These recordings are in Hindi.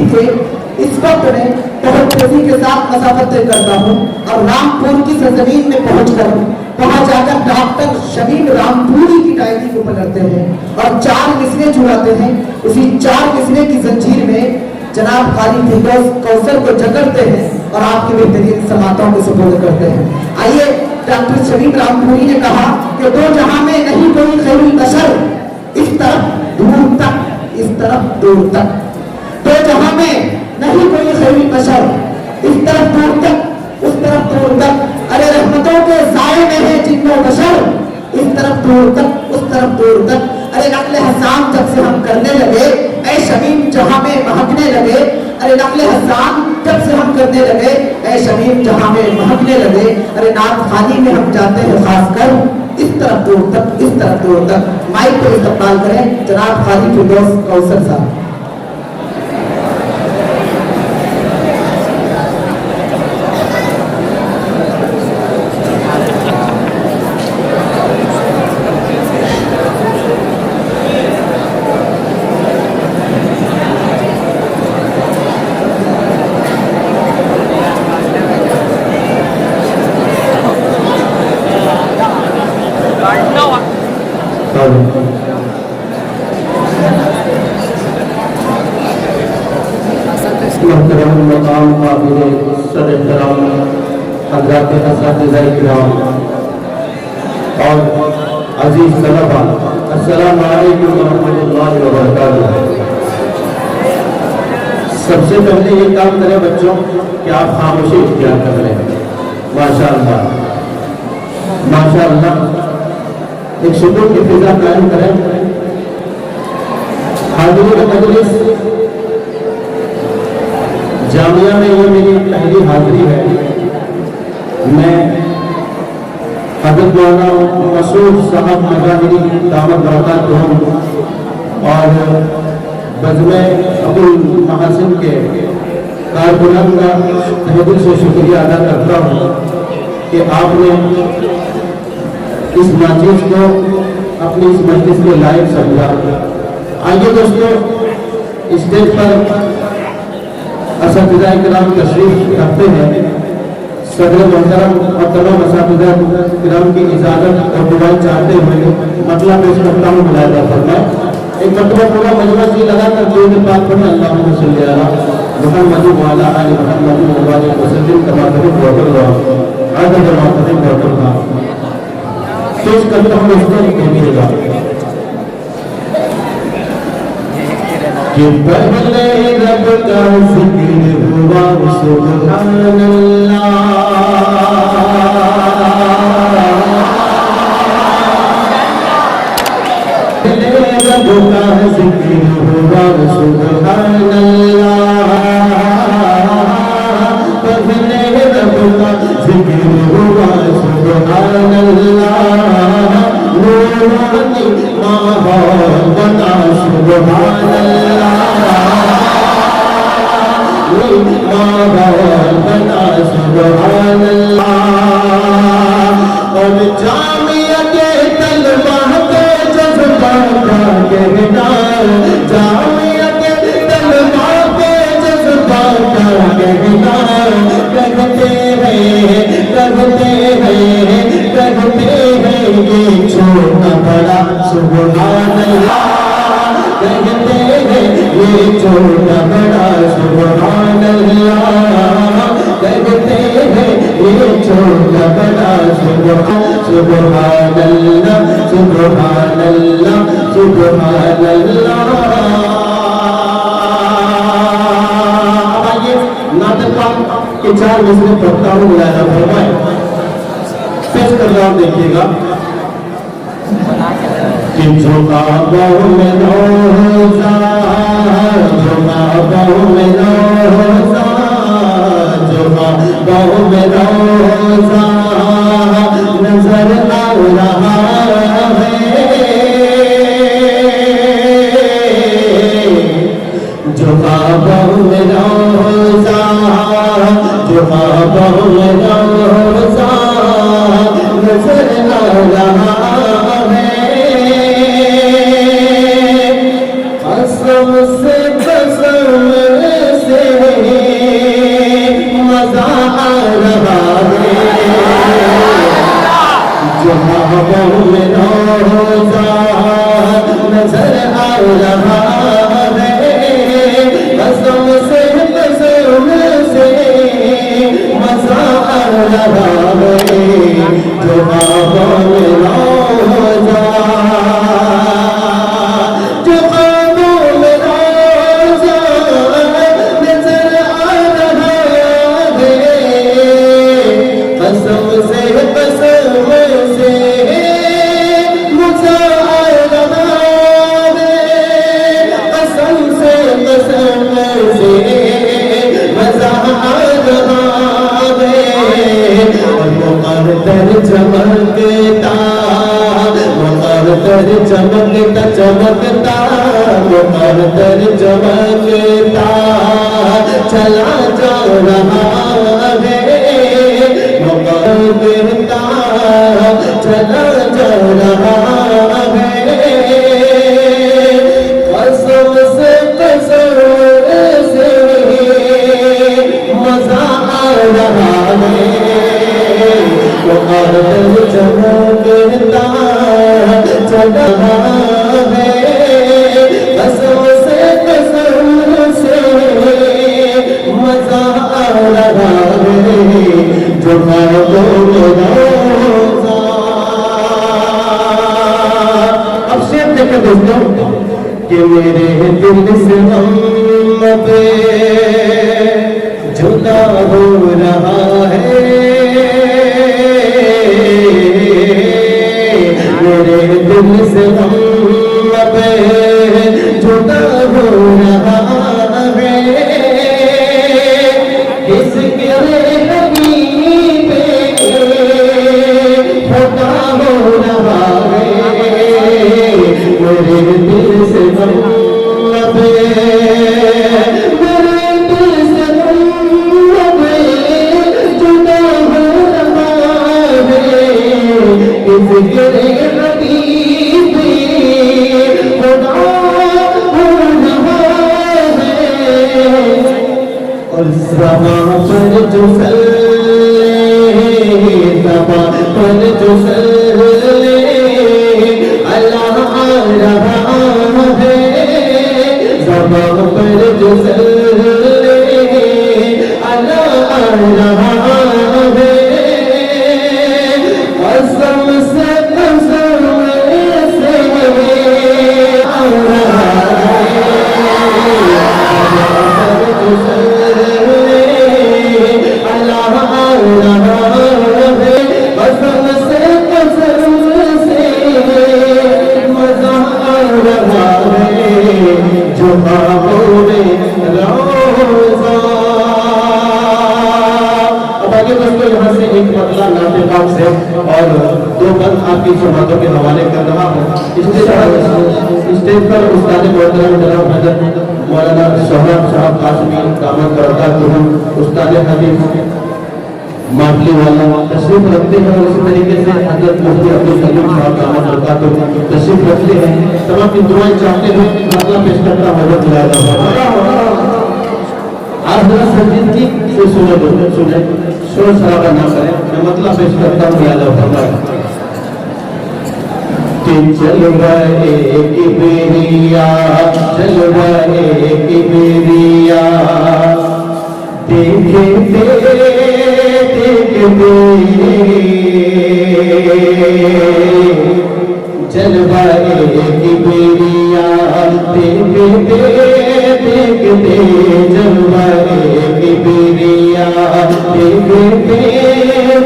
नजदीक थे। इस वक्त मैं बहुत तेजी के साथ मसाफत तय करता हूँ और रामपुर की सरजमीन में पहुंचकर वहां जाकर डॉक्टर शमीम रामपुरी की डायरी को पलटते हैं और 4 मिसरे जुड़ाते हैं। उसी 4 मिसरे की जंजीर में जनाब खाली फिरदौस कौसर को जकड़ते हैं और आपके बेहतरीन समातों को सुपुर्द करते हैं। आइए, डॉक्टर शमीम रामपुरी ने कहा कि दो जहां में नहीं कोई खैरुल बशर, इस तरफ दूर तक, इस तरफ दूर तक। दो जहां में नहीं कोई खैरुल बशर, इस तरफ दूर तक, उस तरफ दूर तक। अरे रहमतों के साए में है जिन्नो बशर, इस तरफ दूर तक, उस तरफ दूर तक। अरे नकले हसान जब से हम करने लगे, ऐ शमीम जहां में महकने लगे। अरे नकले हसान जब से हम करने लगे, ऐ शमीम जहां में महकने लगे। अरे नात खानी में हम जाते हैं खासकर इस तरफ दूर तक, इस तरफ दूर तक। माइक पर इस्तकबाल करें जनाब खाली फिरदौस कौसर साहब। मकाम काबिल सदर हज़रात असातिज़ाए किराम और अजीज तलबा, अस्सलामु अलैकुम व रहमतुल्लाहि व बरकातुहू। सबसे पहले ये काम करें बच्चों कि आप खामोशी इख्तियार कर लें। माशाअल्लाह माशाअल्लाह, एक सुकून की फिजा कायम करें। हाज़िरीन मजलिस, जामिया में ये मेरी पहली हाजिरी है। मैं हज़रत मौलाना मसूद साहब मज़ाहिरी दामत बरकातुहुम और बज़्म अबुल महसिन के कारकुनान का तहे दिल से शुक्रिया अदा करता हूँ कि आपने इस मजलिस को अपनी इस मजलिस के लायक समझा। आइए दोस्तों, स्टेज पर असातिज़ाए किराम तशरीफ रखते हैं। सदर मोहतरम और तमाम असातिज़ा किराम की इजाज़त और दुआएं चाहते हुए मतला पेश करता हूँ। मुलाहिज़ा फरमाएं। एक मतला पूरा मजमा जी लगाकर दुरूद पाक पढ़ें। अल्लाहुम्मा सल्ली अला मुहम्मद व अला आलि मुहम्मद व बारिक वसल्लिम कमा तुहिब्बु अदद मा तुहिब्बु। पेश करता हूँ दोस्तों, देखिएगा कि पहले रब का जिक्र हुआ सुब्हानल्लाह, पहले रब का जिक्र हुआ सुब्हानल्लाह, पहले रब का जिक्र हुआ सुब्हानल्लाह। नूरानी माहौल बना सुब्हानल्लाह, माहौल बना सुब्हानल्लाह। और जामिया के तलबा के जज्बा का कहना, जामिया के तलबा के जज्बा का कहना। कहते हैं, कहते हैं, कहते हैं ये छोटा बड़ा सुब्हानल्लाह, कहते हैं ये छोटा बड़ा सुब्हानल्लाह, कहते हैं ये छोटा बड़ा सुब्हानल्लाह, सुब्हानल्लाह, सुब्हानल्लाह। आइए नाटक के 4 मिसरे पढ़ता हूँ। मुलाहिज़ा फरमाएं। पेश कर रहा हूँ, देखिएगा कि झुका बहु में रोज़ा, झुका बहु में रोज़ा, झुका बहु में रोज़ा नजर आ रहा है। झुका बहु में रोज़ा, झुका बहु में रोज़ा नजर आ रहा है। कसम से कसम रहा है, जो ख्वाबों में रोज़ा नजर आ रहा है, कसम से मजा आ रहा है, जो ख्वाबों में रोज़ा, जो ख्वाबों में रोज़ा नजर आ रहा है, कसम से मजा आ रहा है, कसम से मजा आ रहा है, और मुक़द्दर चमकता, मुक़द्दर चमकता चमकता, मुक़द्दर चमकता चला जा रहा है, मुक़द्दर चला जा रहा है, कसम से मजा आ रहा है, मुक़द्दर चमकता चला है, कसम से मजा आ रहा है, जो ख्वाबों में रोज़ा। अब शेर देखें दोस्तों कि मेरे दिल से हम पे जुदा हो रहा है, मेरे दिल से हम पे जुदा हो रहा है, किसके नबी पे खुदा हो रहा है, मेरे दिल से हम पे, मेरे दिल से हम पे जुदा हो रहा है, किसके नबी पे खुदा हो रहा है, और समा पर जो समा पर जो अल्लाह आ रहा है, समा पर जो अल्लाह आ रहा है, कसम से आ रहा है, अल्लाह आ रहा है, कसम से मजा आ रहा है, जो ख्वाबों में रोज़ा। अब आगे दोस्तों यहाँ से एक मतलब नाते पाक से और दो बंद आपकी समातों के हवाले कर रहा हूँ। स्टेज पर उस्ताद मोहतरम जनाब हज़रत मौलाना शोहरत साहब कासमी दामद बरकातुहू उस्ताद हदीस माटली वाला तशरीफ रखते हैं, और इसी तरीके से हज़रत मुफ्ती अब्दुल करीम साहब दामद बरकातुहू तशरीफ रखते हैं। तमाम की दुआएं चाहते हुए मतलब पेश करता हज़रत लाया आप जरा संजीदगी से सुने, दोस्तों सुने, शोर शराबा ना करें, मैं मतलब पेश करता हूँ याद रखना कि चल रहे किबरिया, चल रहे किबरिया, देखते देखते चल रहे किबरिया, देखते देखते चल रहे किबरिया, देखते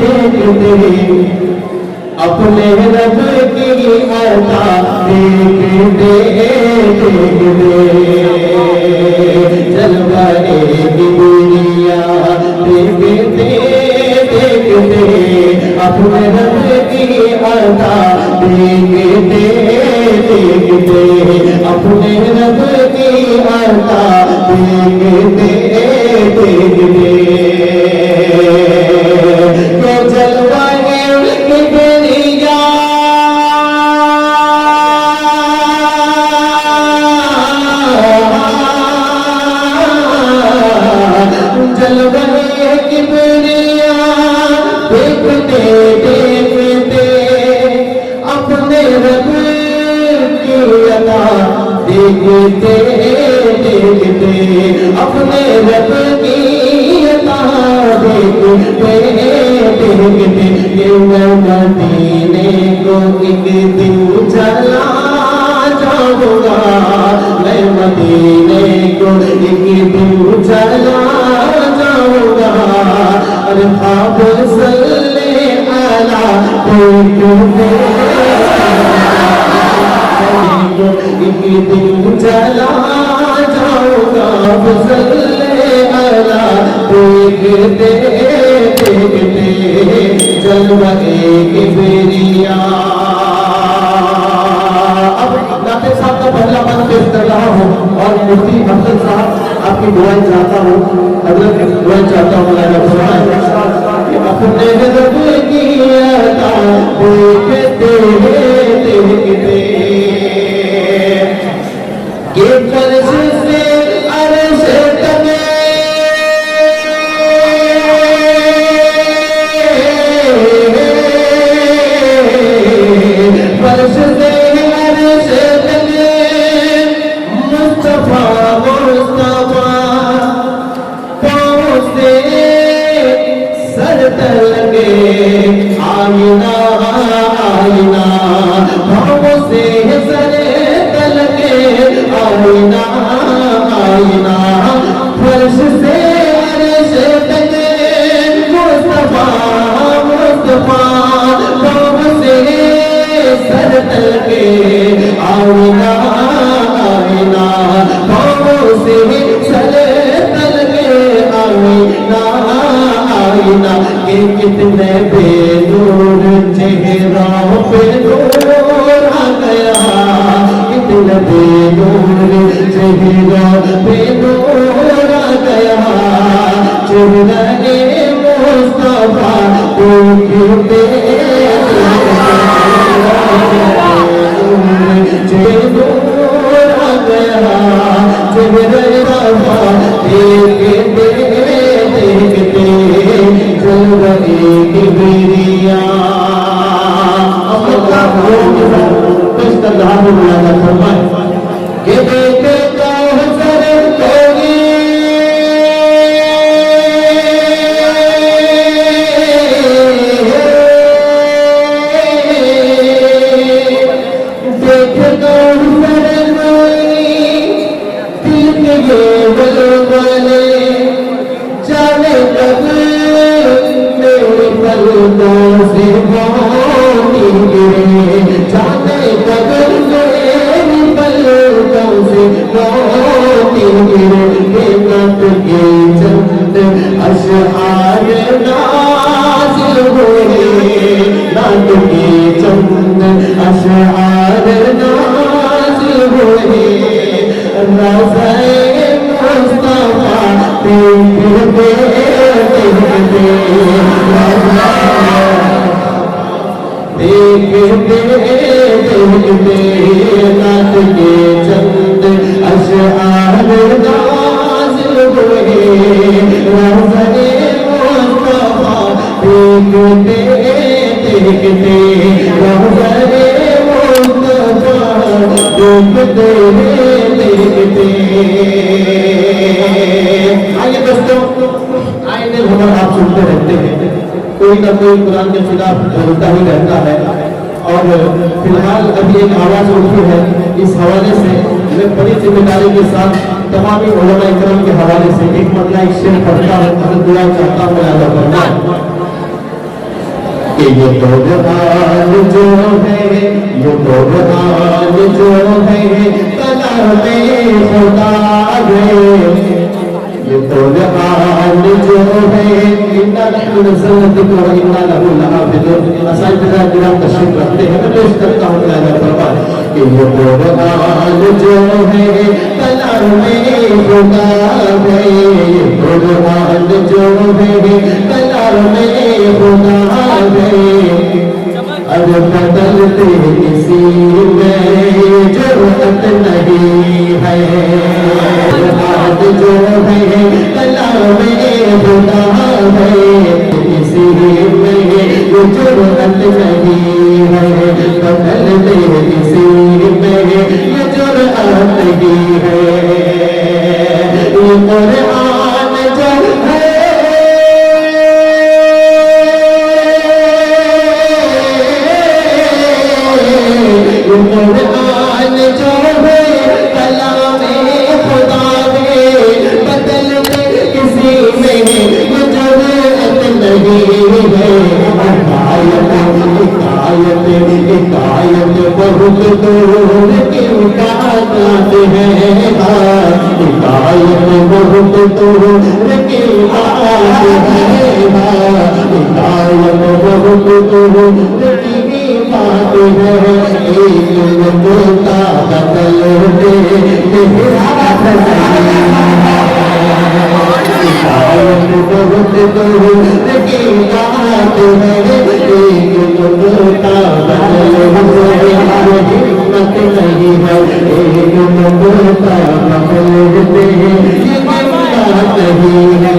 देखते अपने रब की अता देखते देखते चल रहे किबरिया, देखते देखते अपने रब की अता देखते देखते अपने रब की अता देखते देखते जलवाए किबरिया जलवाए किबरिया देखते देखते अपने रब की अता देखते देखते ये मैं मदीने को एक दिन चला जाऊंगा, मैं मदीने को एक दिन चला जाऊंगा। अरे ख्वाब सल्ले अला देखते एक दिन चला जाऊंगा, सल्ले अला देखते देखते जलवा एक बेरिया। अब नाते साहब का पहला बंद पेश कर रहा हूँ और मुफ्ती अफजल साहब आपकी दुआएं चाहता हूँ, हजरत दुआएं चाहता हूँ कि अपने रब की अता देखते देखते ये फर्श से अर्श तक फर्श से अर्श तक मुस्तफा मुस्तफा पाँव से सर तक आईना आईना पाँव से सर तक आईना आईना फर्श से अर्श तक मुस्तफा मुस्तफा पाँव से सर तक आईना आईना पाँव से सर तक आईना आईना के कितने बेनूर चेहरों पे नूर आ गया, कितने बेनूर चेहरों पे नूर आ गया। चेहरे मुस्तफा देखते नूर आ गया, चेहरे मुस्तफा देखते देखते जलवा एक बेरिया। ये देखे तो हसर कोई देखे तो हसर कोई दिल के ये बलबले जाने कब मेरे पलकों से मोती गिरे, जाने कब मेरी पलकों से मोती गिरे। नात के चंद अशआर नाज़िल हुए, नात के चंद अशआर नाज़िल हुए। रज़ाए मुस्तफा देखते देखते देखते देखते नात के चंद अशआर नाज़िल हुए। रज़ाए मुस्तफा देखते देखते रज़ाए मुस्तफा देखते देखते। आइए दोस्तों, आइए खबर आप सुनते रहते हैं, कोई ना कोई कुरान के खिलाफ बोलता ही रहता है। और फिलहाल अभी एक आवाज उठी है, इस हवाले से मैं बड़ी जिम्मेदारी के साथ तमाम उलमा इकराम के हवाले से एक मतलब एक शेर पढ़ता हूँ और दुआ चाहता हूँ याद करना कि ये तो हाल जो है, ये तो हाल जो है कलामे खुदा है, ये तो हाल जो है इन्ना नहनु नज़्ज़लना ज़िक्र व इन्ना लहु लहाफ़िज़ून। असातिज़ा किराम तशरीफ़ रखते हैं, मैं पेश करता हूँ याद फरमा कि ये तो हाल जो है कलामे खुदा है, ये तो हाल जो है कलामे खुदा है। अब बदलते किसी में जरूरत नहीं है, हाथ जो है कलामे खुदा है, किसी में जरूरत नहीं है। बदलते किसी में जरूरत नहीं की बात है, हिदायत बहुत दूर की बात है, एक मुद्दा बदल दे हिदायत बहुत दूर की बात है, एक मुद्दा बदल दे हिम्मत नहीं है, एक मुद्दा बदल दे हिम्मत नहीं है।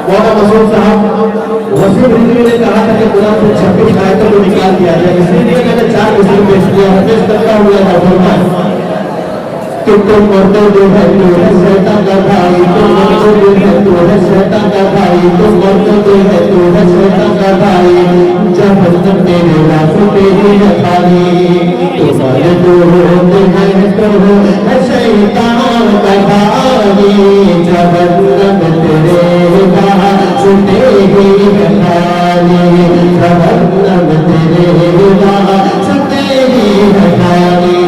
मौलाना मसूद साहब वसीम रिजवी ने कहा था कि कुरान से 26 आयतों को निकाल दिया जाए, इसलिए मैंने 4 मिसल पेश किया है। पेश करता हुआ फरमाया कि तुम मर्दों जो है तो है शैतान का भाई, तुम मर्दों जो है तो है शैतान का भाई, तुम मर्दों जो है तो है शैतान का भाई, जब तक तेरे लाशों पे ही है खाली, तुम्हारे जो होते हैं तो है शैतान का भाई, जब तक तेरे लाशों पे ही है खाली, जब तक तेरे लाशों पे ही है खाली।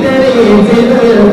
तेरी